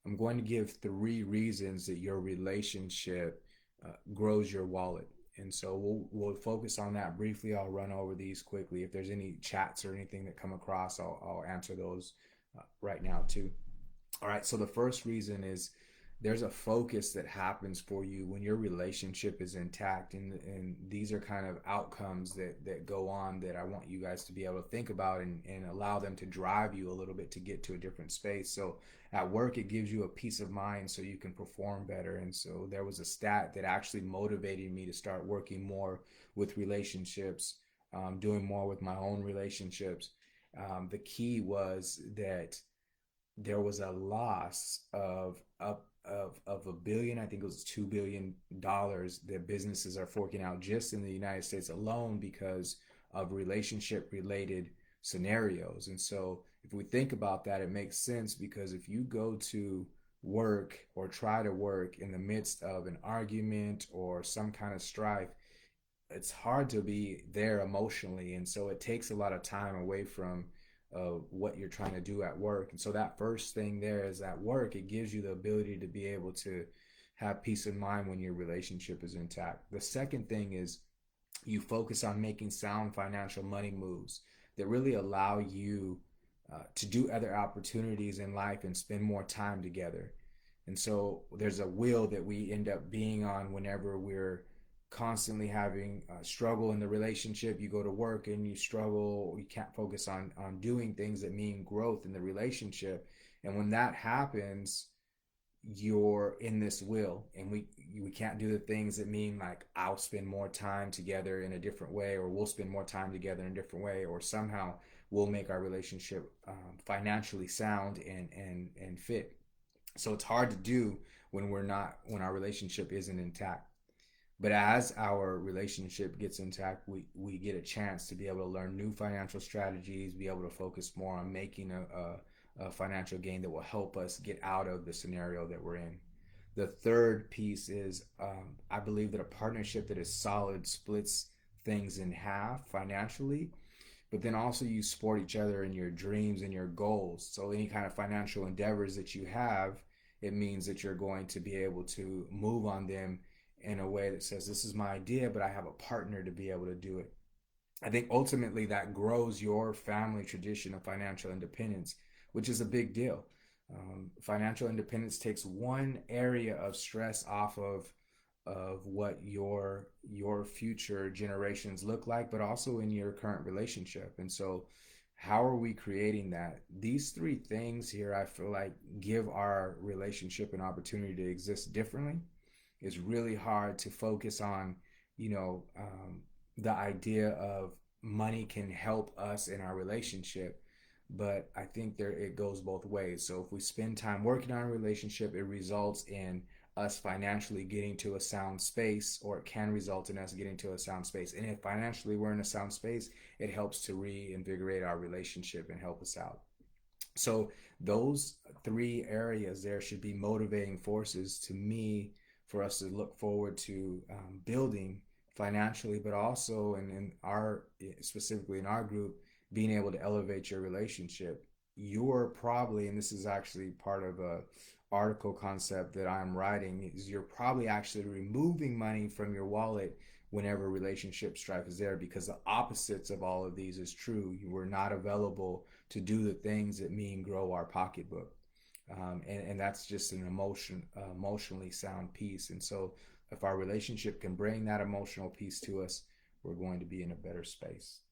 I'm going to give three reasons that your relationship grows your wallet. And so we'll focus on that briefly. I'll run over these quickly. If there's any chats or anything that come across, I'll answer those right now too. All right. So the first reason is there's a focus that happens for you when your relationship is intact, and these are kind of outcomes that go on that I want you guys to be able to think about and allow them to drive you a little bit to get to a different space. So at work, it gives you a peace of mind so you can perform better. And so there was a stat that actually motivated me to start working more with relationships, doing more with my own relationships. The key was that there was a loss of up of a billion, I think it was $2 billion that businesses are forking out just in the United States alone because of relationship related scenarios. And so if we think about that, it makes sense because if you go to work or try to work in the midst of an argument or some kind of strife, it's hard to be there emotionally, and so it takes a lot of time away from what you're trying to do at work. And so that first thing there is at work, it gives you the ability to be able to have peace of mind when your relationship is intact. The second thing is you focus on making sound financial money moves that really allow you to do other opportunities in life and spend more time together. And so there's a wheel that we end up being on whenever we're constantly having struggle in the relationship. You go to work and you struggle, you can't focus on doing things that mean growth in the relationship. And when that happens, you're in this wheel, and we can't do the things that mean like I'll spend more time together in a different way, or we'll spend more time together in a different way, or somehow we'll make our relationship financially sound and fit. So it's hard to do when our relationship isn't intact. But as our relationship gets intact, we get a chance to be able to learn new financial strategies, be able to focus more on making a financial gain that will help us get out of the scenario that we're in. The third piece is I believe that a partnership that is solid splits things in half financially, but then also you support each other in your dreams and your goals. So any kind of financial endeavors that you have, it means that you're going to be able to move on them in a way that says, this is my idea, but I have a partner to be able to do it. I think ultimately that grows your family tradition of financial independence, which is a big deal. Financial independence takes one area of stress off of what your future generations look like, but also in your current relationship. And so, how are we creating that? These three things here, I feel like, give our relationship an opportunity to exist differently. It's really hard to focus on, you know, the idea of money can help us in our relationship, but I think there it goes both ways. So if we spend time working on a relationship, it results in us financially getting to a sound space, or it can result in us getting to a sound space. And if financially we're in a sound space, it helps to reinvigorate our relationship and help us out. So those three areas there should be motivating forces to me for us to look forward to building financially, but also in our specifically in our group, being able to elevate your relationship. You're probably, and this is actually part of a article concept that I'm writing, is you're probably actually removing money from your wallet whenever relationship strife is there, because the opposites of all of these is true. You were not available to do the things that mean grow our pocketbook. And that's just an emotionally sound piece. And so if our relationship can bring that emotional piece to us, we're going to be in a better space.